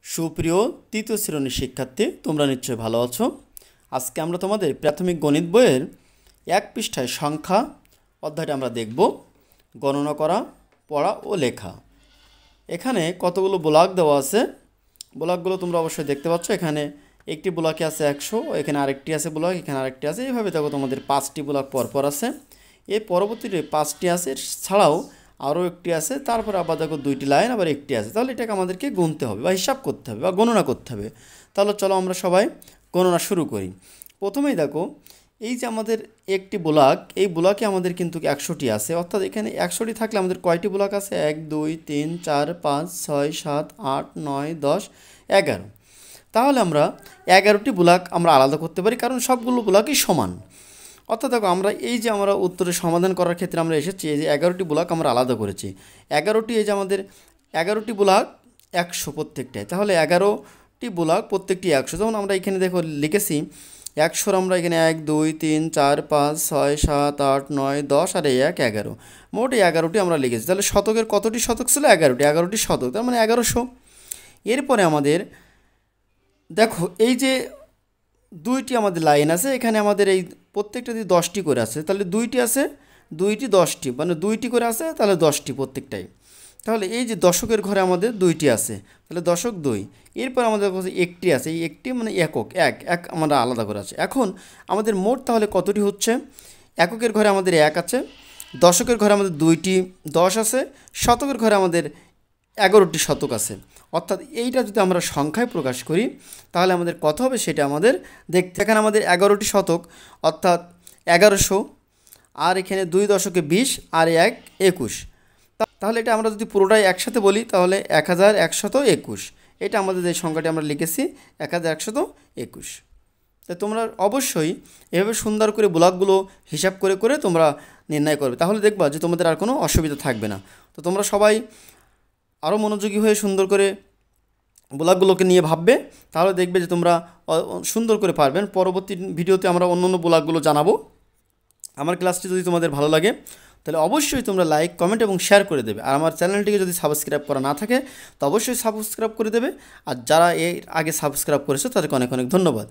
সুপ্রিয় তৃতীয় শ্রেণীর শিক্ষার্থী, তোমরা নিশ্চয়ই ভালো আছো। আজকে আমরা তোমাদের প্রাথমিক গণিত বইয়ের 1 পৃষ্ঠায় সংখ্যা অধ্যায়টা আমরা দেখব, গণনা করা, পড়া ও লেখা। এখানে কতগুলো ব্লক দেওয়া আছে, ব্লকগুলো তোমরা অবশ্যই দেখতে পাচ্ছ। এখানে একটি ব্লকে আছে 100, এখানে আরেকটি আছে ব্লক, এখানে আরেকটি আছে। এইভাবে দেখো তোমাদের 5টি ব্লক পরপর আছে। এর পরবর্তীতে 5টি আছে, ছাড়াও আরও একটি আছে, তারপর আবার দেখো 2টি লাইন, আবার একটি আছে। তাহলে এটাকে আমাদেরকে গুনতে হবে বা হিসাব করতে হবে বা গণনা করতে হবে। তাহলে চলো আমরা সবাই গণনা শুরু করি। প্রথমেই দেখো এই যে আমাদের একটি ব্লক, এই ব্লকে আমাদের কিন্তু 100টি আছে, অর্থাৎ এখানে 100টি থাকলে আমাদের কয়টি ব্লক আছে? 1 2 3 4 5 6 7 8 9 10 11। তাহলে আমরা 11টি ব্লক আমরা আলাদা করতে পারি, কারণ সবগুলো ব্লকই সমান। অর্থাৎ দেখো আমরা এই যে আমরা উত্তরের সমাধান করার ক্ষেত্রে আমরা এসেছি, এই যে 11টি ব্লক আমরা আলাদা করেছি। 11টি, এই যে আমাদের 11টি ব্লক 100 প্রত্যেকটাই, তাহলে 11টি ব্লক প্রত্যেকটি 100। যেমন আমরা এখানে দেখো লিখেছি 100, আমরা এখানে 1 2 3 4 5 6 7 8 9 10 আর এই 1 11, মোট 11টি আমরা লিখেছি। তাহলে শতকের কতটি শতক ছিল? 11টি শতক, তার মানে 1100। এরপরে আমাদের দেখো এই যে 2টি আমাদের লাইন আছে, এখানে আমাদের এই প্রত্যেকটা যদি 10টি করে আছে, তাহলে 2টি আছে, 2টি 10টি, মানে 2টি করে আছে, তাহলে 10টি প্রত্যেকটাই। তাহলে এই যে দশকের ঘরে আমাদের 2টি আছে, তাহলে দশক 2। এরপর আমাদের কাছে একটি আছে, এই একটি মানে একক, এক আমরা আলাদা করে আছে। এখন আমাদের মোট তাহলে কতটি হচ্ছে? এককের ঘরে আমাদের 1 আছে, দশকের ঘরে আমাদের 2টি 10 আছে, শতকের ঘরে আমাদের 11টি শতক আছে। অর্থাৎ এইটা যদি আমরা সংখ্যায় প্রকাশ করি তাহলে আমাদের কত হবে সেটা আমাদের দেখতে। এখানে আমাদের 11টি শতক, অর্থাৎ 1100, আর এখানে 2 দশকে 20 আর 1 21। তাহলে এটা আমরা যদি পুরোটাই একসাথে বলি তাহলে 1121। এটা আমাদের যে সংখ্যাটি আমরা লিখেছি 1121। তাই তোমরা অবশ্যই এভাবে সুন্দর করে ব্লকগুলো হিসাব করে করে তোমরা নির্ণয় করবে, তাহলে দেখবা যে তোমাদের আর কোনো অসুবিধা থাকবে না। তো তোমরা সবাই আরও মনোযোগী হয়ে সুন্দর করে ব্লকগুলোকে নিয়ে ভাববে, তাহলে দেখবে যে তোমরা সুন্দর করে পারবেন। পরবর্তী ভিডিওতে আমরা অন্য অন্য ব্লকগুলো জানাবো। আমার ক্লাসটি যদি তোমাদের ভালো লাগে তাহলে অবশ্যই তোমরা লাইক, কমেন্ট এবং শেয়ার করে দেবে। আর আমার চ্যানেলটিকে যদি সাবস্ক্রাইব করা না থাকে তো অবশ্যই সাবস্ক্রাইব করে দেবে। আর যারা এর আগে সাবস্ক্রাইব করেছে তাদেরকে অনেক অনেক ধন্যবাদ।